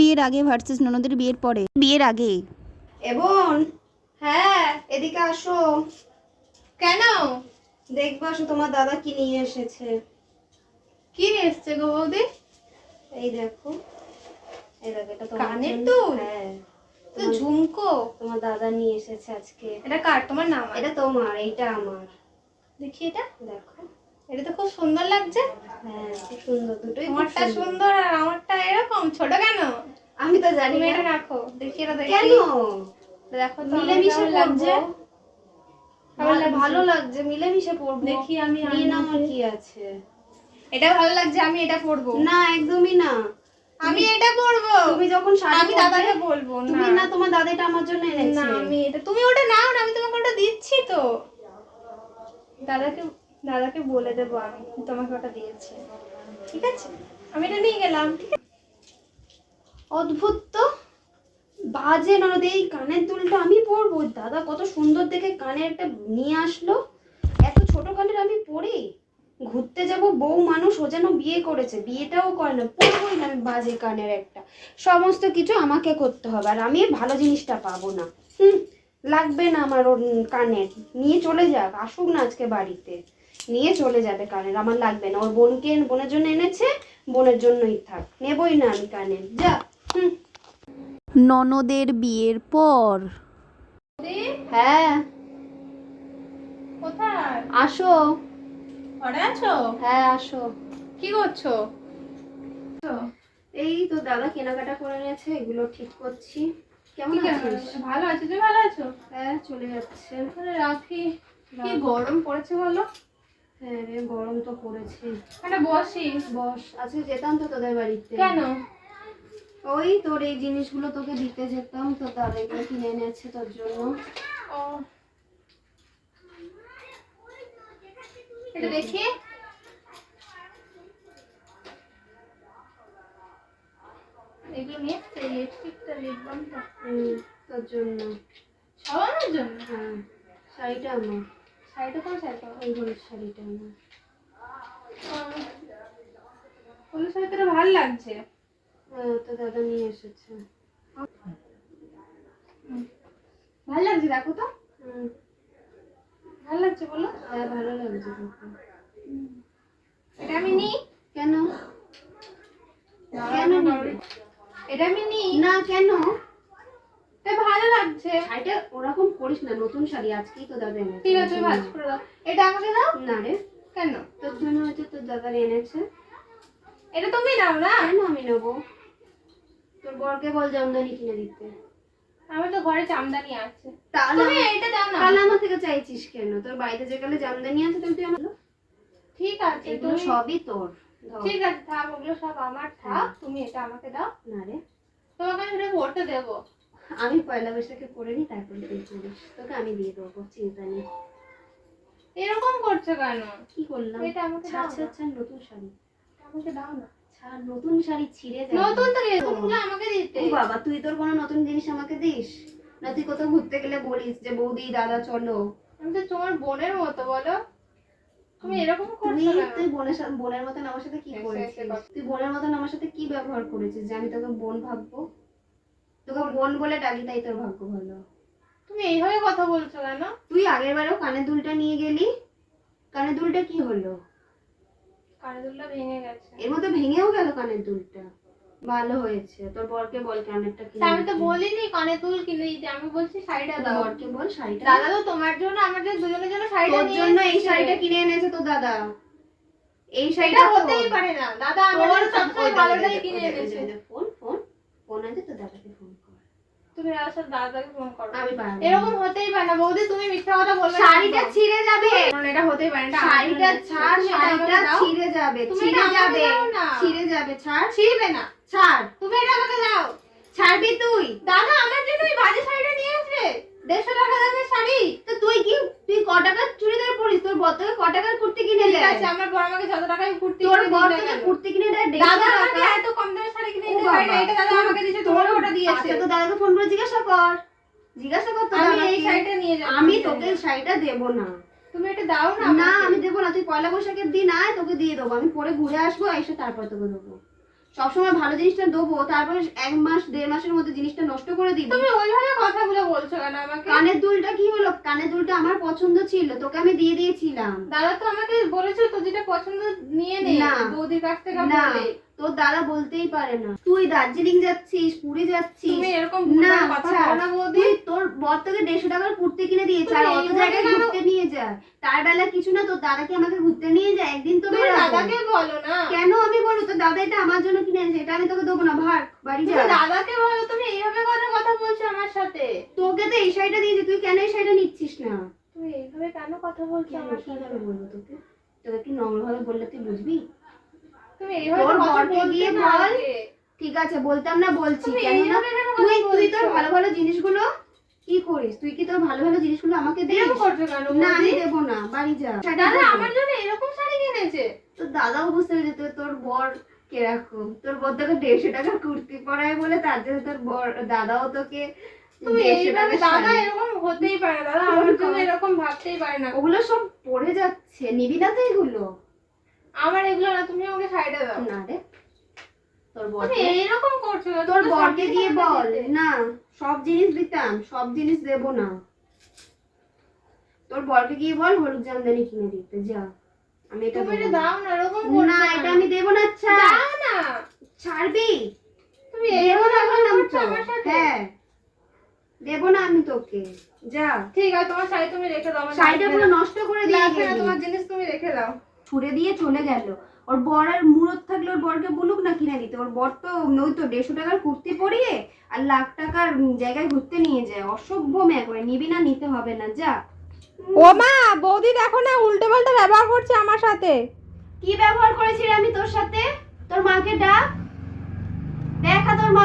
বিয়ের আগে ভার্সেস ননদের বিয়ের পরে। বিয়ের আগে। এবং হ্যাঁ এদিকে আসো। কেন? দেখবো আসো তোমার দাদা কি নিয়ে এসেছে। কি নিয়ে এসছে গো বৌদি? এই দেখো, এই দেখো, এটা তোমার কানের জন্য। দুল? হ্যাঁ, তো ঝুমকো? তোমার দাদা নিয়ে এসেছে আজকে। এটা কার, তোমার না আমার? এটা তোমার, এইটা আমার। দেখি এটা। দেখো, এটা তো খুব সুন্দর লাগছে। হ্যাঁ খুব সুন্দর, দুটোই খুব তোমারটা সুন্দর। সুন্দর আর আমারটা এরকম ছোট কেন? আমি তো জানি তুমি না। এটা রাখো, দেখি এটা দেখি। কেন? দেখো তো মিলেমিশে কেমন লাগছে। ভালো লাগছে, মিলেমিশে পড়বো। দেখি আমি নিয়ে নাও, আর কি আছে। এটা ভালো লাগছে, আমি এটা পরবো। না একদমই না, আমি এটা পরবো। তুমি যখন শাড়ি আমি দাদাকে বলবো না। তুমি না, তোমার দাদা এটা আমার জন্য এনেছে। না আমি এটা, তুমি ওটা নাও না, আমি তোমাকে ওটা দিচ্ছি তো। দাদাকে বলে দেবো আমি তোমাকে ওটা দিয়েছি, ঠিক আছে? আমি এটা নিয়ে গেলাম, ঠিক আছে? অদ্ভুত তো, বাজে ননদ। এই কানের দুলটা আমি পরবো? দাদা কত সুন্দর দেখে কানের একটা নিয়ে আসলো, এত ছোট কানের আমি পরি? ঘুরতে যাব, বউ মানুষ, ও যেন বিয়ে করেছে, বিয়েটাও করে না, পরবোই না আমি বাজে কানের একটা। সমস্ত কিছু আমাকে করতে হবে, আর আমি ভালো জিনিসটা পাবো না। লাগবে না আমার ওর কানের। নিয়ে চলে যাক, আসুক না আজকে বাড়িতে, নিয়ে চলে যাবে কানের, আমার লাগবে না। ওর বোনের জন্য এনেছে, বোনের জন্যই থাক, নেবই না আমি কানের, যা। ননদের বিয়ের পর। হ্যাঁ কোথায়? আসো। ঘরে আছো? হ্যাঁ আসো। কি করছো? এই তো দাদা কেনাকাটা করে নিয়েছে, এগুলো ঠিক করছি। কেমন আছিস? ভালো আছি, তুমি ভালো আছো? হ্যাঁ চলে যাচ্ছে। রাখি। কি গরম পড়েছে বলো। হ্যাঁ রে, গরম তো পড়েছে। একটা বসি। বস, আজকে যেতাম তো তোদের বাড়িতে। কেন? ওই তোর এই জিনিসগুলো তোকে দিতে যেতাম, তো দাদা এগুলো কিনে এনেছে তোর জন্য। ও, এটা দেখি। এগুলো নিয়ে এসছে, লিপস্টিকটা, লিপ বামটা। তোর জন্য। সবার জন্য? হ্যাঁ, শাড়িটা আমার। শাড়িটা কোন শাড়িটা? ওই হলুদ শাড়িটা আমার। হলুদ শাড়িটা ভালো লাগছে। হ্যাঁ, তো দাদা নিয়ে এসেছে। ভালো লাগছে, দেখো তো। ভালো লাগছে বলো। হ্যাঁ ভালো লাগছে তোকে। এটা আমি নিই? কেন? কেন নিবি? এটা আমি নিই না কেন? এটা ভালো লাগছে। শাড়িটা ওরকম করিস না, নতুন শাড়ি আজকেই তো দাদা এনেছে। ঠিক আছে, ভাঁজ করে দাও। এটা আমাকে দাও। না রে, কেন? তোর জন্য হয়তো তোর দাদা এনেছে। এটা তুমি দাও না। কেন আমি নেবো? তোর বরকে বল জামদানি কিনে দিতে। আমার তো ঘরে জামদানি আছে। তাহলে তুমি এটা দাও না। তাহলে আমার থেকে চাইছিস কেন? তোর বাড়িতে যে গেলে জামদানি আছে, তাহলে তুই আমার। ঠিক আছে, এগুলো তুমি সবই তোর। ধর। ঠিক আছে, থাক, ওগুলো সব আমার থাক। তুমি এটা আমাকে দাও। না রে, তোমাকে আমি এটা পড়তে দেবো। আমি পয়লা বৈশাখে করে নি, তারপরে তুই করিস, তোকে আমি দিয়ে দেবো, চিন্তা নেই। এরকম করছো কেন? কি করলাম? এটা আমাকে দাও ছাড় না। ছাড় ছাড়, নতুন শাড়ি আমাকে দাও না। ছাড়, নতুন শাড়ি ছিঁড়ে যাবে। নতুন তো এরকমগুলো আমাকে দিতে। ও বাবা, তুই তোর কোনো নতুন জিনিস আমাকে দিস না? তুই কোথাও ঘুরতে গেলে বলিস যে বৌদি দাদা চলো। আমি তো তোমার বোনের মতো, বলো। তুমি এরকম তুই করছো কেন? তুই বোনের মতন আমার সাথে কি করেছিস? তুই বোনের মতন আমার সাথে কি ব্যবহার করেছিস যে আমি তোকে বোন ভাববো? তোকে বোন বলে ডাকি, তাই তোর ভাগ্য ভালো। তুমি এইভাবে কথা বলছো কেন? তুই আগের বারেও কানের দুলটা নিয়ে গেলি, কানের দুলটা কি হলো? কানের দুলটা ভেঙে গেছে। এর মধ্যে ভেঙেও গেল কানের দুলটা। ভালো হয়েছে, তোর বরকে বল কানেরটা কিনে আমি তো দিতে। বলিনি কানের দুল কিনে দিতে, আমি বলছি শাড়িটা তোর দাও। বরকে বল শাড়িটা। দাদা তো তোমার জন্য, আমাদের দুজনের জন্য শাড়িটা তোর নিয়ে জন্য এই এসেছে। শাড়িটা কিনে এনেছে তোর দাদা। এই এটা শাড়িটা হতেই পারে না। দাদা আমাদের সবসময় ভালোটাই কিনে এনেছে। ফোন ফোন ফোন আছে, তো দাদাকে ফোন কর। তুমি আসলে দাদাকে ফোন করো। আমি পারবো না। এরকম হতেই পারে না বৌদি, তুমি মিথ্যা কথা বলবে না। শাড়িটা ছিঁড়ে যাবে। এটা হতেই পারে না। শাড়িটা ছাড়, শাড়িটা ছিঁড়ে যাবে, তুমি ছিঁড়ে এটা আমাকে যাবে, দাও না। ছিঁড়ে যাবে, ছাড়। ছিড়বে না। ছাড়, তুমি এটা আমাকে দাও। ছাড়বি তুই? দাদা আমার জন্য এই বাজে শাড়িটা নিয়ে আসবে। 150 টাকা দামের শাড়ি। তো তুই ক টাকার চুড়িদার পরিস? তোর বর তোকে ক টাকার কুর্তি কিনে ঠিক দেয়? আছে, আমার বড় আমাকে যত টাকায় কুর্তি তোর কিনে বর দিতে তোকে গেল। কুর্তি কিনে দেয় দাদা 150 আমাকে টাকা। এত কম দামের শাড়ি কিনে ও দিতে পারে না। বাবা, এটা দাদা আমাকে দিয়েছে, তোমাকে ওটা দিয়েছে। আচ্ছা, তো দাদাকে ফোন করে জিজ্ঞাসা কর, জিজ্ঞাসা কর তো আমি দাদাকে। এই শাড়িটা নিয়ে যাবো। আমি তোকে এই শাড়িটা দেবো না। তুমি এটা দাও না না আমাকে। আমি দেবো না, তুই পয়লা বৈশাখের দিন আয়, তোকে দিয়ে দেবো। আমি পরে ঘুরে আসবো, এসে তারপর তোকে দেবো। সবসময় ভালো জিনিসটা দেবো, তারপরে 1 মাস 1.5 মাসের মধ্যে জিনিসটা নষ্ট করে দিবি। তুমি ওইভাবে কথাগুলো বলছো কেন আমাকে? কানের দুলটা কি হলো? কানের দুলটা আমার পছন্দ ছিল, তোকে আমি দিয়ে দিয়েছিলাম। দাদা তো আমাকে বলেছে তো যেটা পছন্দ নিয়ে নে, না। বৌদির কাছ থেকে না, বলে। তোর দাদা বলতেই পারে না। তুই দার্জিলিং যাচ্ছিস, পুরী যাচ্ছিস, তুমি এরকম না ভুলভাল কথা বলো না বৌদি। তুই তোর বর তোকে 150 টাকার কুর্তি কিনে দিয়েছে, আর তুমি অত এইভাবে জায়গায় কেন- ঘুরতে নিয়ে যায়। তার বেলা কিছু না, তোর দাদাকে আমাকে ঘুরতে নিয়ে যায়, একদিন তো তুমি বেরোবো। দাদাকে বলো না। কেন আমি বলবো? তোর দাদা এটা আমার জন্য কিনে এনেছে, এটা আমি তোকে দেবো না। ভাগ বাড়ি যা। তুমি দাদাকে বলো, তুমি এইভাবে কথা বলছো আমার সাথে। তোকে তো এই শাড়িটা দিয়েছে, তুই কেন এই শাড়িটা নিচ্ছিস না? তুমি এইভাবে কেন কথা বলছো কেন, আমার সাথে? কিভাবে বলবো তোকে? তোকে একটু নম্র ভাবে বললে তুই বুঝবি। তুমি এইভাবে তোর কথা বরকে বলতে গিয়ে না বল। আগে। ঠিক আছে, বলতাম না, বলছি। তুমি কেন না? এইভাবে কেন কথা তুই তোর বলছো? ভালো ভালো জিনিসগুলো কি করিস? তুই কি তোর ভালো ভালো জিনিসগুলো আমাকে দিস? এরকম করছো কেন না, আমি বৌদি? দেবো না, বাড়ি যা। দাদা আমার জন্য এরকম শাড়ি কিনেছে। তোর দাদাও বুঝতে পেরেছে তোর বর কিরকম। তোর বর তোকে 150 টাকার কুর্তি পরায় বলে তার জন্য তোর বর দাদাও তোকে তুমি 150 এইভাবে টাকার দাদা শাড়ি। এরকম হতেই পারে না। দাদা আমার জন্য এরকম ভাবতেই পারে না। ওগুলো সব পড়ে যাচ্ছে, নিবি না তো এগুলো? আমার এগুলো না, তুমি আমাকে শাড়িটা দাও। না রে, তোর তুমি বরকে এইরকম করছো কেন? তোর তুমি তো সব বরকে জিনিস গিয়ে আমাকে বল। দিতে। না, সব জিনিস দিতাম, সব জিনিস দেবো না। তোর বরকে গিয়ে বল হলুদ জামদানি কিনে দিতে, যা। আমি এটা তুমি দেবো এটা না। দাও না, এরকম করছো না, কেন? এটা আমি দেবো না। ছাড়। দাও না। ছাড়বি? তুমি দেবো এইভাবে না, কথা বললাম বলছো তো। আমার সাথে। হ্যাঁ, দেবো না আমি তোকে, যা। ঠিক আছে, তোমার শাড়ি তুমি রেখে দাও। আমার শাড়িটা লাগবে পুরো না। নষ্ট করে দিয়ে লাগবে না, গেলি। তোমার জিনিস তুমি রেখে দাও। ছুড়ে দিয়ে চলে গেল। ওর বরের মুরত থাকলে ওর বরকে বলুক না কিনে দিতে। ওর বর তো ওই তো 150 টাকার কুর্তি পরিয়ে আর লাখ টাকার জায়গায় ঘুরতে নিয়ে যায়। অসভ্য মেয়ে করে। নিবি না, নিতে হবে না, যা। ও মা, বৌদি দেখো না উল্টো পাল্টা ব্যবহার করছে আমার সাথে। কি ব্যবহার করেছি রে আমি তোর সাথে? তোর মাকে ডাক, দেখা তোর মা।